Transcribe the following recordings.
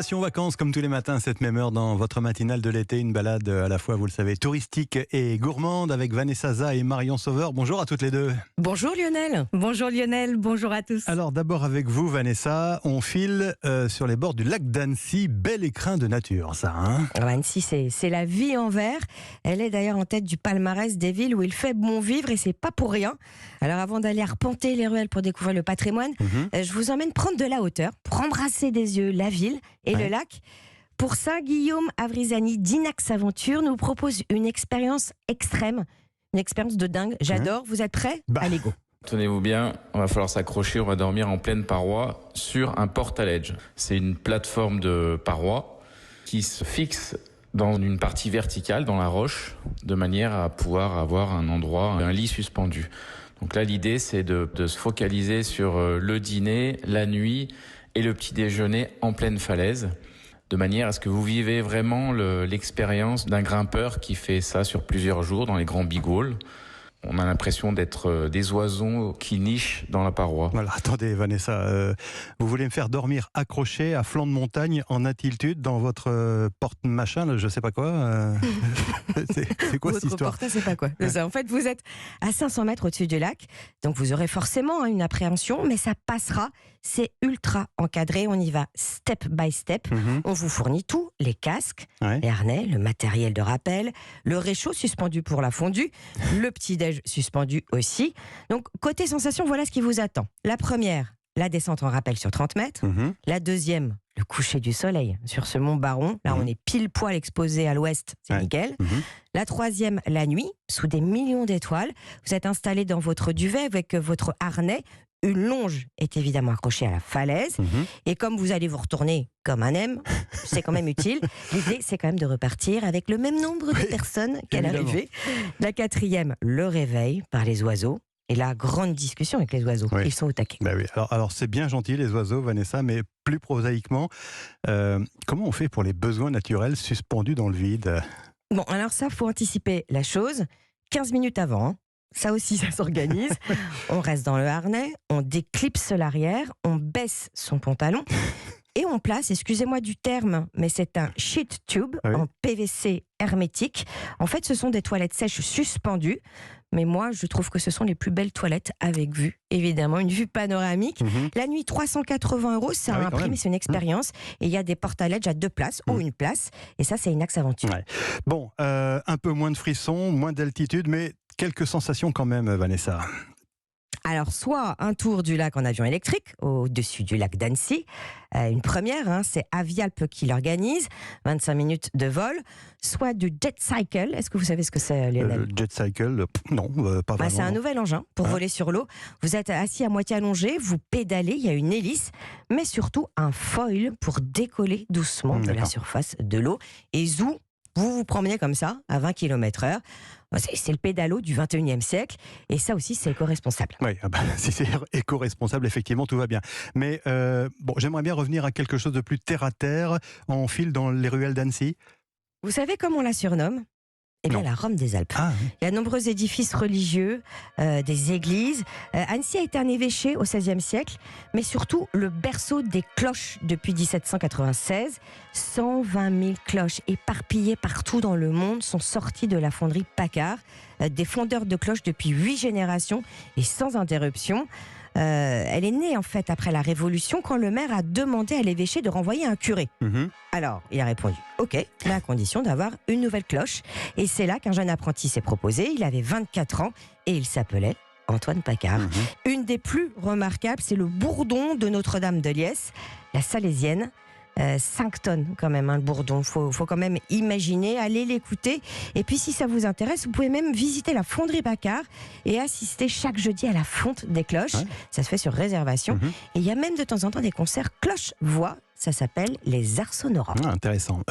Destination Vacances, comme tous les matins à cette même heure dans votre matinale de l'été, une balade à la fois, vous le savez, touristique et gourmande avec Vanessa Za et Marion Sauveur. Bonjour à toutes les deux. Bonjour Lionel. Bonjour Lionel, bonjour à tous. Alors d'abord avec vous Vanessa, on file sur les bords du lac d'Annecy, bel écrin de nature ça. Annecy, c'est la vie en vert. Elle est d'ailleurs en tête du palmarès des villes où il fait bon vivre et c'est pas pour rien. Alors avant d'aller arpenter les ruelles pour découvrir le patrimoine, je vous emmène prendre de la hauteur pour embrasser des yeux la ville et le lac. Pour ça, Guillaume Avrizani d'Inax Aventure nous propose une expérience extrême, une expérience de dingue. J'adore. Vous êtes prêts ? Allez, go. Tenez-vous bien, on va falloir s'accrocher, on va dormir en pleine paroi sur un portaledge. C'est une plateforme de paroi qui se fixe dans une partie verticale, dans la roche, de manière à pouvoir avoir un endroit, un lit suspendu. Donc là, l'idée, c'est de se focaliser sur le dîner, la nuit et le petit déjeuner en pleine falaise, de manière à ce que vous vivez vraiment l'expérience d'un grimpeur qui fait ça sur plusieurs jours dans les grands big walls. On a l'impression d'être des oiseaux qui nichent dans la paroi. Voilà, attendez Vanessa, vous voulez me faire dormir accroché à flanc de montagne en altitude dans votre porte-machin, là, je sais pas quoi. C'est quoi cette histoire ? Votre porte, c'est pas quoi. Ça, en fait, vous êtes à 500 mètres au-dessus du lac, donc vous aurez forcément une appréhension, mais ça passera. C'est ultra encadré, on y va step by step. On vous fournit tout, les casques, les harnais, le matériel de rappel, le réchaud suspendu pour la fondue, le petit-déj suspendu aussi. Donc, côté sensation, voilà ce qui vous attend. La première, la descente en rappel sur 30 mètres. La deuxième, le coucher du soleil sur ce mont Baron. Là, on est pile poil exposé à l'ouest, c'est nickel. La troisième, la nuit, sous des millions d'étoiles. Vous êtes installé dans votre duvet avec votre harnais. Une longe est évidemment accrochée à la falaise. Et comme vous allez vous retourner comme un M, c'est quand même utile. L'idée, c'est quand même de repartir avec le même nombre de personnes qu'à l'arrivée. La quatrième, le réveil par les oiseaux. Et la grande discussion avec les oiseaux. Ils sont au taquet. Bah oui. Alors c'est bien gentil les oiseaux, Vanessa, mais plus prosaïquement, comment on fait pour les besoins naturels suspendus dans le vide ? Bon, alors ça, faut anticiper la chose. 15 minutes avant, ça aussi, ça s'organise. On reste dans le harnais, on déclipse l'arrière, on baisse son pantalon et on place, excusez-moi du terme, mais c'est un sheet tube en PVC hermétique. En fait, ce sont des toilettes sèches suspendues. Mais moi, je trouve que ce sont les plus belles toilettes avec vue, évidemment, une vue panoramique. La nuit, 380 €, c'est un prix, mais c'est une expérience. Et il y a des portaledge à 2 places ou 1 place. Et ça, c'est Inax Aventure. Bon, un peu moins de frissons, moins d'altitude, mais quelques sensations quand même, Vanessa. Alors, soit un tour du lac en avion électrique, au-dessus du lac d'Annecy. Une première, c'est Avialp qui l'organise, 25 minutes de vol. Soit du jet cycle. Est-ce que vous savez ce que c'est, Lionel ? Jet cycle, non, pas vraiment. C'est un nouvel engin pour voler sur l'eau. Vous êtes assis à moitié allongé, vous pédalez, il y a une hélice, mais surtout un foil pour décoller doucement de la surface de l'eau. Et vous vous promenez comme ça, à 20 km/h. C'est le pédalo du 21e siècle, et ça aussi, c'est éco-responsable. Oui, si c'est éco-responsable, effectivement, tout va bien. Mais j'aimerais bien revenir à quelque chose de plus terre-à-terre. On file dans les ruelles d'Annecy. Vous savez comment on la surnomme ? Eh bien, la Rome des Alpes. Il y a de nombreux édifices religieux, des églises. Annecy a été un évêché au XVIe siècle, mais surtout le berceau des cloches depuis 1796. 120 000 cloches éparpillées partout dans le monde sont sorties de la fonderie Paccard. Des fondeurs de cloches depuis 8 générations et sans interruption. Elle est née en fait après la Révolution, quand le maire a demandé à l'évêché de renvoyer un curé. Alors, il a répondu « Ok, mais à condition d'avoir une nouvelle cloche ». Et c'est là qu'un jeune apprenti s'est proposé. Il avait 24 ans et il s'appelait Antoine Paccard. Une des plus remarquables, c'est le bourdon de Notre-Dame de Liesse, la Salésienne. 5 tonnes quand même, le bourdon. Faut quand même imaginer, aller l'écouter. Et puis si ça vous intéresse, vous pouvez même visiter la fonderie Paccard et assister chaque jeudi à la fonte des cloches. Ça se fait sur réservation. Et il y a même de temps en temps des concerts cloche-voix. Ça s'appelle les Arts Sonora. Intéressant.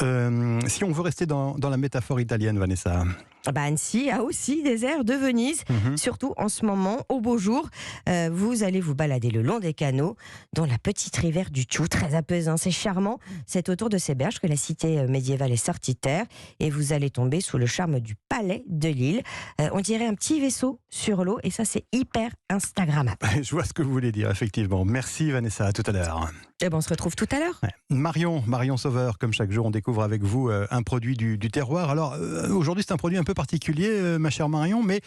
Si on veut rester dans la métaphore italienne, Vanessa. Annecy a aussi des airs de Venise, surtout en ce moment, au beau jour. Vous allez vous balader le long des canaux, dont la petite rivière du Tchou, très apaisant, c'est charmant. C'est autour de ces berges que la cité médiévale est sortie de terre, et vous allez tomber sous le charme du palais de Lille. On dirait un petit vaisseau sur l'eau, et ça c'est hyper instagrammable. Je vois ce que vous voulez dire, effectivement. Merci Vanessa, à tout à l'heure. Et on se retrouve tout à l'heure. Ouais. Marion Sauveur, comme chaque jour, on découvre avec vous un produit du terroir. Alors, aujourd'hui, c'est un produit un peu particulier, ma chère Marion, mais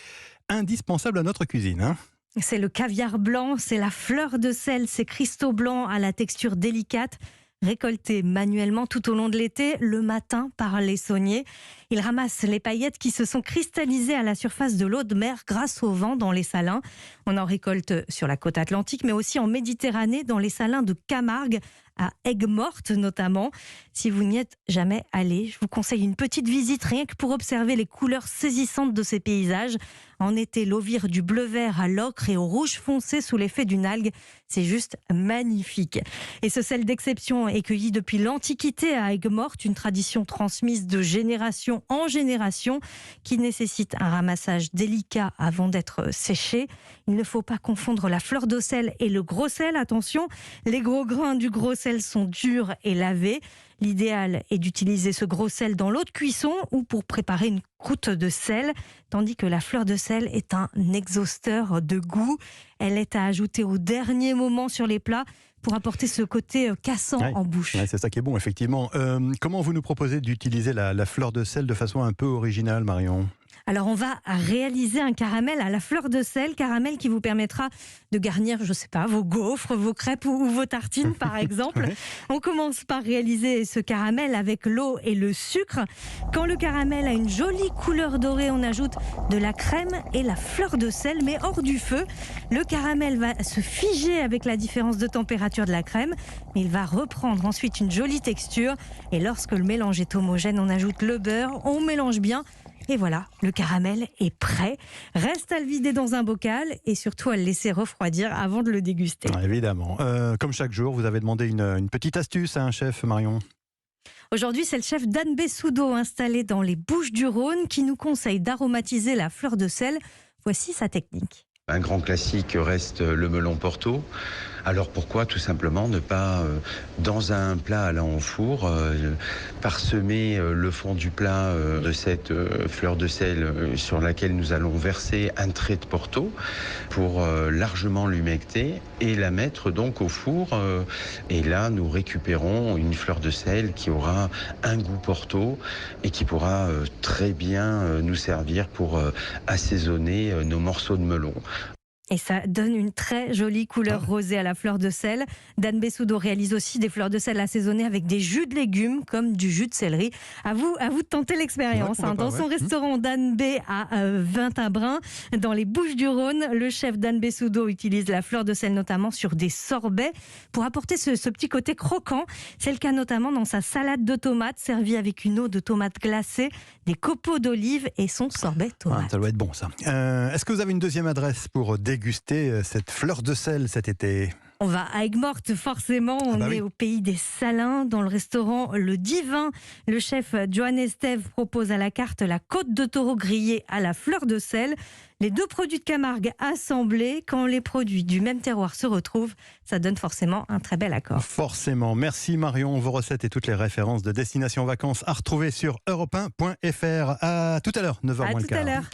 indispensable à notre cuisine. Hein. C'est le caviar blanc, c'est la fleur de sel, ces cristaux blancs à la texture délicate, récoltés manuellement tout au long de l'été, le matin par les sauniers. Ils ramassent les paillettes qui se sont cristallisées à la surface de l'eau de mer grâce au vent dans les salins. On en récolte sur la côte atlantique, mais aussi en Méditerranée, dans les salins de Camargue, à Aigues-Mortes notamment. Si vous n'y êtes jamais allé, je vous conseille une petite visite rien que pour observer les couleurs saisissantes de ces paysages. En été, l'eau vire du bleu-vert à l'ocre et au rouge foncé sous l'effet d'une algue. C'est juste magnifique. Et ce sel d'exception est cueilli depuis l'Antiquité à Aigues-Mortes, une tradition transmise de génération en génération qui nécessite un ramassage délicat avant d'être séché. Il ne faut pas confondre la fleur de sel et le gros sel. Attention, les gros grains du gros sel sont durs et lavés. L'idéal est d'utiliser ce gros sel dans l'eau de cuisson ou pour préparer une croûte de sel, tandis que la fleur de sel est un exhausteur de goût. Elle est à ajouter au dernier moment sur les plats pour apporter ce côté cassant en bouche. Ouais, c'est ça qui est bon, effectivement. Comment vous nous proposez d'utiliser la fleur de sel de façon un peu originale, Marion ? Alors on va réaliser un caramel à la fleur de sel, caramel qui vous permettra de garnir, je sais pas, vos gaufres, vos crêpes ou vos tartines par exemple. Ouais. On commence par réaliser ce caramel avec l'eau et le sucre. Quand le caramel a une jolie couleur dorée, on ajoute de la crème et la fleur de sel, mais hors du feu. Le caramel va se figer avec la différence de température de la crème, mais il va reprendre ensuite une jolie texture. Et lorsque le mélange est homogène, on ajoute le beurre, on mélange bien. Et voilà, le caramel est prêt. Reste à le vider dans un bocal et surtout à le laisser refroidir avant de le déguster. Évidemment. Comme chaque jour, vous avez demandé une petite astuce à un chef, Marion. Aujourd'hui, c'est le chef Dan Bessoudo, installé dans les Bouches-du-Rhône, qui nous conseille d'aromatiser la fleur de sel. Voici sa technique. Un grand classique reste le melon Porto. Alors pourquoi tout simplement ne pas, dans un plat allant au four, parsemer le fond du plat de cette fleur de sel sur laquelle nous allons verser un trait de Porto pour largement l'humecter et la mettre donc au four. Et là, nous récupérons une fleur de sel qui aura un goût Porto et qui pourra très bien nous servir pour assaisonner nos morceaux de melon. Et ça donne une très jolie couleur rosée à la fleur de sel. Dan Bessoudo réalise aussi des fleurs de sel assaisonnées avec des jus de légumes, comme du jus de céleri. À vous de tenter l'expérience. Dans son restaurant Dan B à Vintabrin, dans les Bouches-du-Rhône, le chef Dan Bessoudo utilise la fleur de sel notamment sur des sorbets pour apporter ce petit côté croquant. C'est le cas notamment dans sa salade de tomates, servie avec une eau de tomate glacée, des copeaux d'olive et son sorbet tomate. Ça doit être bon, ça. Est-ce que vous avez une deuxième adresse pour déguster cette fleur de sel cet été ? On va à Aigues-Mortes, forcément. On est au pays des salins, dans le restaurant Le Divin. Le chef Johan Estève propose à la carte la côte de taureau grillée à la fleur de sel. Les deux produits de Camargue assemblés, quand les produits du même terroir se retrouvent, ça donne forcément un très bel accord. Forcément. Merci Marion. Vos recettes et toutes les références de Destination Vacances à retrouver sur europe1.fr. À tout à l'heure, 9h moins le quart.